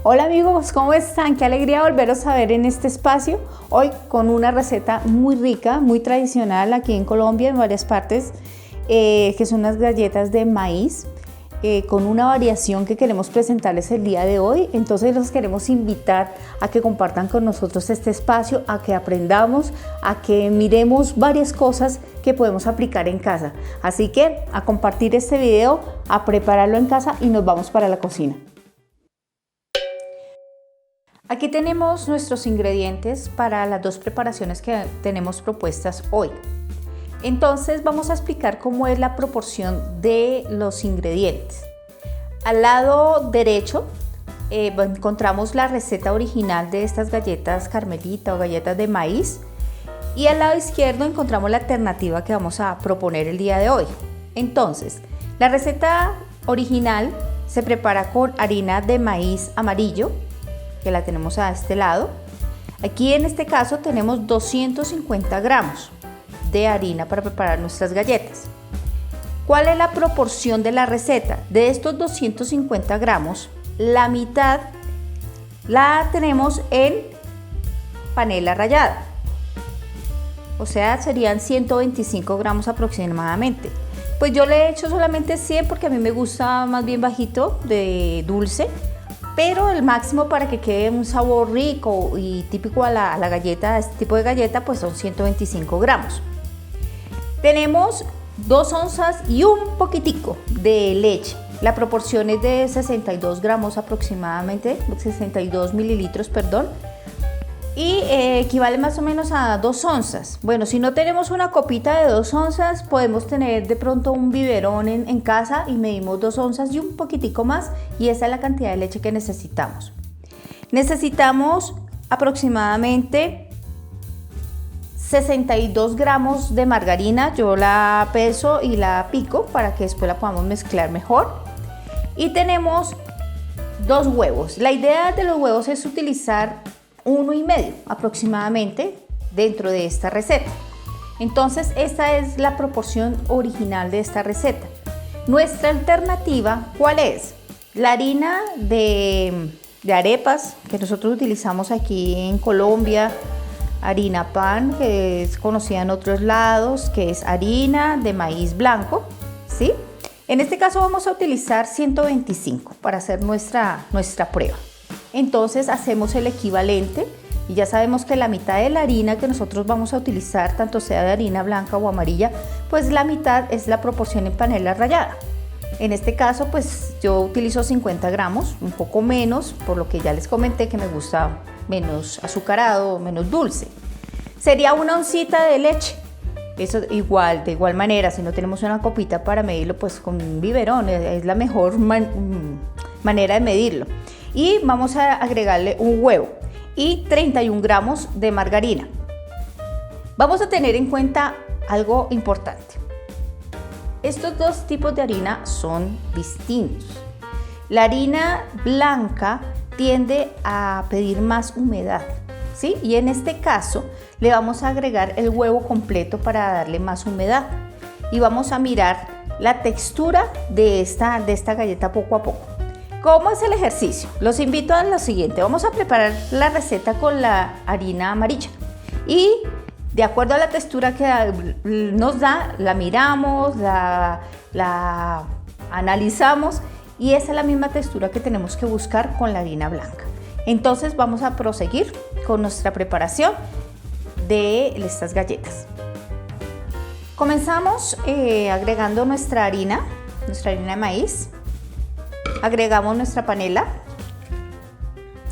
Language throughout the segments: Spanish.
Hola amigos, ¿cómo están? Qué alegría volveros a ver en este espacio. Hoy con una receta muy rica, muy tradicional aquí en Colombia, en varias partes, que son unas galletas de maíz, con una variación que queremos presentarles el día de hoy. Entonces los queremos invitar a que compartan con nosotros este espacio, a que aprendamos, a que miremos varias cosas que podemos aplicar en casa. Así que a compartir este video, a prepararlo en casa y nos vamos para la cocina. Aquí tenemos nuestros ingredientes para las dos preparaciones que tenemos propuestas hoy. Entonces vamos a explicar cómo es la proporción de los ingredientes. Al lado derecho encontramos la receta original de estas galletas Carmelita o galletas de maíz, y al lado izquierdo encontramos la alternativa que vamos a proponer el día de hoy. Entonces, la receta original se prepara con harina de maíz amarillo, que la tenemos a este lado. Aquí en este caso tenemos 250 gramos de harina para preparar nuestras galletas. ¿Cuál es la proporción de la receta? De estos 250 gramos, la mitad la tenemos en panela rallada, o sea, serían 125 gramos aproximadamente. Pues yo le he hecho solamente 100 porque a mí me gusta más bien bajito de dulce, pero el máximo para que quede un sabor rico y típico a la galleta, a este tipo de galleta, pues son 125 gramos. Tenemos 2 onzas y un poquitico de leche. La proporción es de 62 gramos aproximadamente, 62 mililitros, perdón. Y equivale más o menos a 2 onzas. Bueno, si no tenemos una copita de 2 onzas, podemos tener de pronto un biberón en casa y medimos 2 onzas y un poquitico más, y esa es la cantidad de leche que necesitamos. Necesitamos aproximadamente 62 gramos de margarina. Yo la peso y la pico para que después la podamos mezclar mejor. Y tenemos 2 huevos. La idea de los huevos es utilizar 1,5 aproximadamente dentro de esta receta. Entonces esta es la proporción original de esta receta. Nuestra alternativa, ¿cuál es? La harina de arepas que nosotros utilizamos aquí en Colombia, harina pan, que es conocida en otros lados, que es harina de maíz blanco, ¿sí? En este caso vamos a utilizar 125 para hacer nuestra prueba. Entonces hacemos el equivalente y ya sabemos que la mitad de la harina que nosotros vamos a utilizar, tanto sea de harina blanca o amarilla, pues la mitad es la proporción en panela rallada. En este caso pues yo utilizo 50 gramos, un poco menos, por lo que ya les comenté que me gusta menos azucarado, menos dulce. Sería 1 oncita de leche. Eso de igual manera, si no tenemos una copita para medirlo, pues con un biberón es la mejor manera de medirlo. Y vamos a agregarle un huevo y 31 gramos de margarina. Vamos a tener en cuenta algo importante. Estos dos tipos de harina son distintos. La harina blanca tiende a pedir más humedad, ¿sí? Y en este caso le vamos a agregar el huevo completo para darle más humedad. Y vamos a mirar la textura de esta galleta poco a poco. ¿Cómo es el ejercicio? Los invito a lo siguiente. Vamos a preparar la receta con la harina amarilla y de acuerdo a la textura que nos da, la miramos, la analizamos, y esa es la misma textura que tenemos que buscar con la harina blanca. Entonces vamos a proseguir con nuestra preparación de estas galletas. Comenzamos agregando nuestra harina de maíz. Agregamos nuestra panela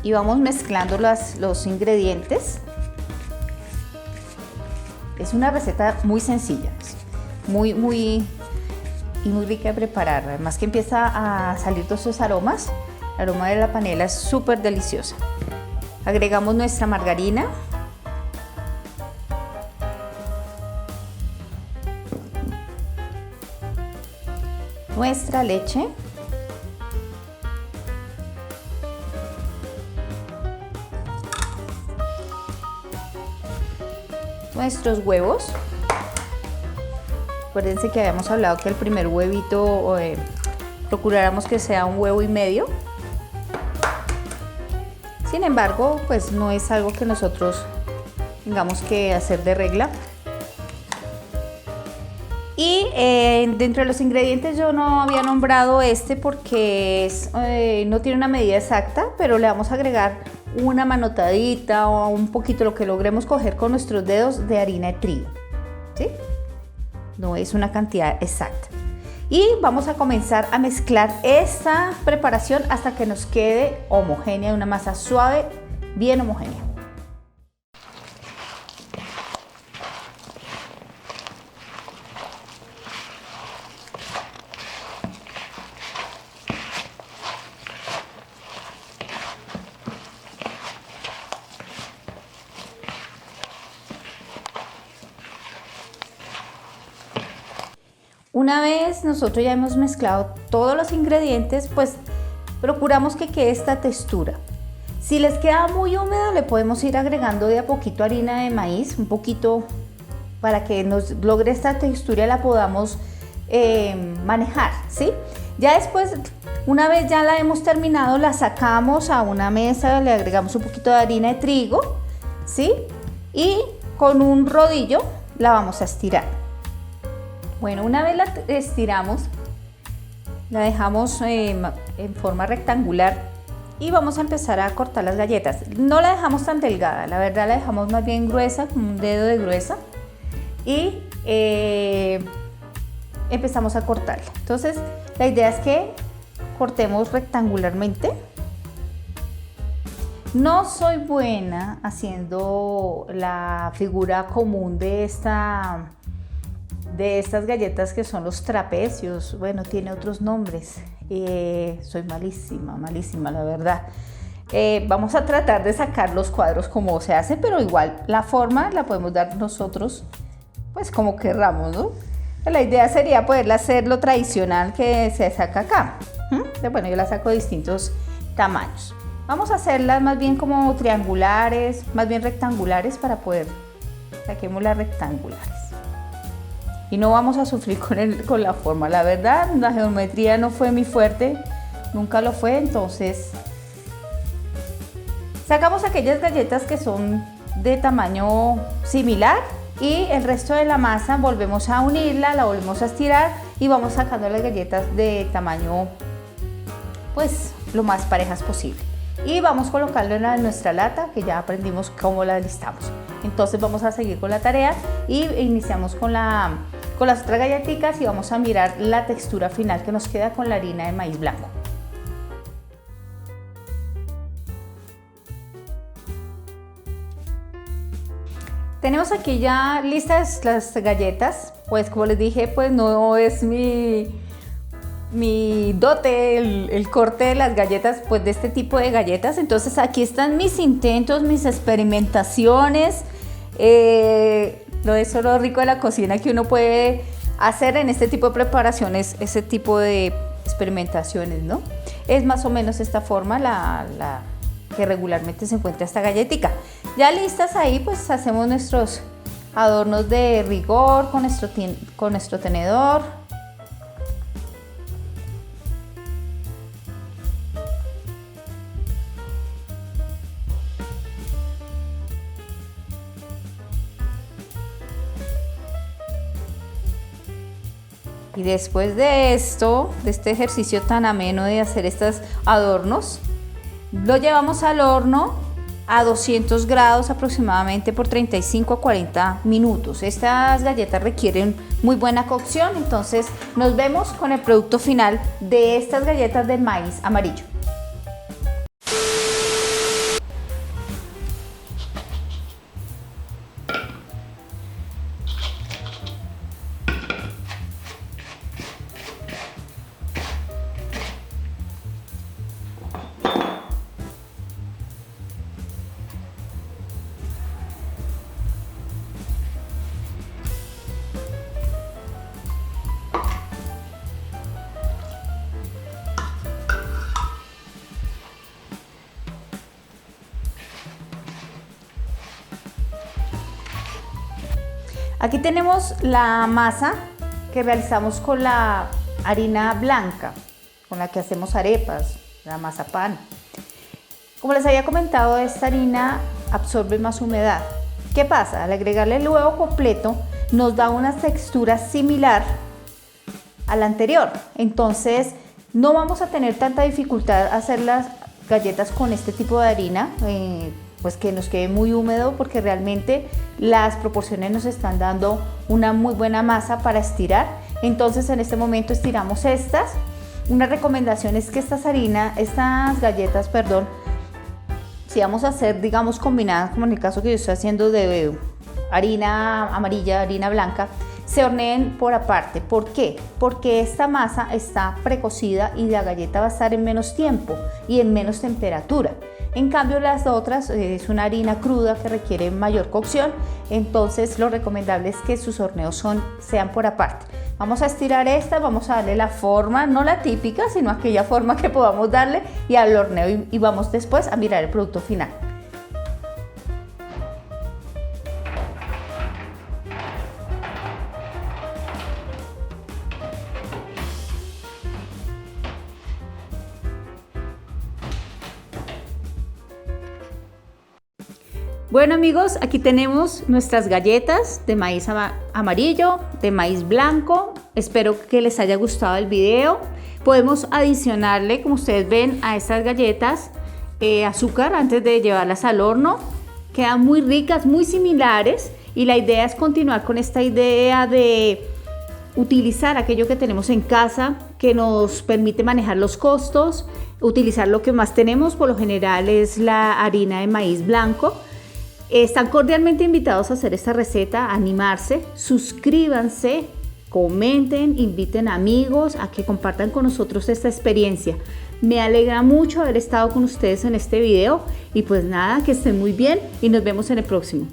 y vamos mezclando los ingredientes. Es una receta muy sencilla, muy rica de preparar. Además que empieza a salir todos esos aromas. El aroma de la panela es súper deliciosa. Agregamos nuestra margarina. Nuestra leche. Nuestros huevos. Acuérdense que habíamos hablado que el primer huevito procuráramos que sea 1,5 huevos. Sin embargo, pues no es algo que nosotros tengamos que hacer de regla. Y dentro de los ingredientes yo no había nombrado este porque no tiene una medida exacta, pero le vamos a agregar una manotadita o un poquito, lo que logremos coger con nuestros dedos, de harina de trigo, ¿sí? No es una cantidad exacta. Y vamos a comenzar a mezclar esta preparación hasta que nos quede homogénea, una masa suave, bien homogénea. Una vez nosotros ya hemos mezclado todos los ingredientes, pues procuramos que quede esta textura. Si les queda muy húmedo, le podemos ir agregando de a poquito harina de maíz, un poquito, para que nos logre esta textura y la podamos manejar, ¿sí? Ya después, una vez ya la hemos terminado, la sacamos a una mesa, le agregamos un poquito de harina de trigo, ¿sí? Y con un rodillo la vamos a estirar. Bueno, una vez la estiramos, la dejamos en forma rectangular y vamos a empezar a cortar las galletas. No la dejamos tan delgada, la verdad la dejamos más bien gruesa, con un dedo de gruesa, y empezamos a cortarla. Entonces, la idea es que cortemos rectangularmente. No soy buena haciendo la figura común de estas galletas que son los trapecios. Bueno, tiene otros nombres. Soy malísima, la verdad. Vamos a tratar de sacar los cuadros como se hace, pero igual la forma la podemos dar nosotros, pues como querramos, ¿no? La idea sería poderla hacer lo tradicional que se saca acá. Bueno, yo la saco de distintos tamaños. Vamos a hacerlas más bien como triangulares, más bien rectangulares, para poder saquemos las rectangulares. Y no vamos a sufrir con la forma. La verdad, la geometría no fue mi fuerte, nunca lo fue. Entonces, sacamos aquellas galletas que son de tamaño similar y el resto de la masa volvemos a unirla, la volvemos a estirar y vamos sacando las galletas de tamaño, pues, lo más parejas posible. Y vamos colocándola en nuestra lata, que ya aprendimos cómo la listamos. Entonces vamos a seguir con la tarea y iniciamos con las otras galletitas y vamos a mirar la textura final que nos queda con la harina de maíz blanco. Tenemos aquí ya listas las galletas. Pues como les dije, pues no es mi dote el corte de las galletas, pues de este tipo de galletas. Entonces aquí están mis intentos, mis experimentaciones. Eso es lo rico de la cocina, que uno puede hacer en este tipo de preparaciones, ese tipo de experimentaciones, ¿no? Es más o menos esta forma la que regularmente se encuentra esta galletica. Ya listas ahí, pues hacemos nuestros adornos de rigor con nuestro tenedor. Y después de esto, de este ejercicio tan ameno de hacer estos adornos, lo llevamos al horno a 200 grados aproximadamente por 35 a 40 minutos. Estas galletas requieren muy buena cocción, entonces nos vemos con el producto final de estas galletas de maíz amarillo. Aquí tenemos la masa que realizamos con la harina blanca, con la que hacemos arepas, la mazapán. Como les había comentado, esta harina absorbe más humedad. ¿Qué pasa? Al agregarle el huevo completo nos da una textura similar a la anterior. Entonces no vamos a tener tanta dificultad a hacer las galletas con este tipo de harina, pues que nos quede muy húmedo, porque realmente las proporciones nos están dando una muy buena masa para estirar. Entonces en este momento estiramos estas. Una recomendación es que estas galletas, si vamos a hacer, digamos, combinadas, como en el caso que yo estoy haciendo de harina amarilla, harina blanca, se horneen por aparte. ¿Por qué? Porque esta masa está precocida y la galleta va a estar en menos tiempo y en menos temperatura. En cambio, las otras es una harina cruda que requiere mayor cocción, entonces lo recomendable es que sus horneos sean por aparte. Vamos a estirar esta, vamos a darle la forma, no la típica, sino aquella forma que podamos darle, y al horneo, y vamos después a mirar el producto final. Bueno amigos, aquí tenemos nuestras galletas de maíz amarillo, de maíz blanco. Espero que les haya gustado el video. Podemos adicionarle, como ustedes ven, a estas galletas azúcar antes de llevarlas al horno. Quedan muy ricas, muy similares, y la idea es continuar con esta idea de utilizar aquello que tenemos en casa, que nos permite manejar los costos, utilizar lo que más tenemos. Por lo general es la harina de maíz blanco. Están cordialmente invitados a hacer esta receta, a animarse, suscríbanse, comenten, inviten amigos a que compartan con nosotros esta experiencia. Me alegra mucho haber estado con ustedes en este video, y pues nada, que estén muy bien y nos vemos en el próximo.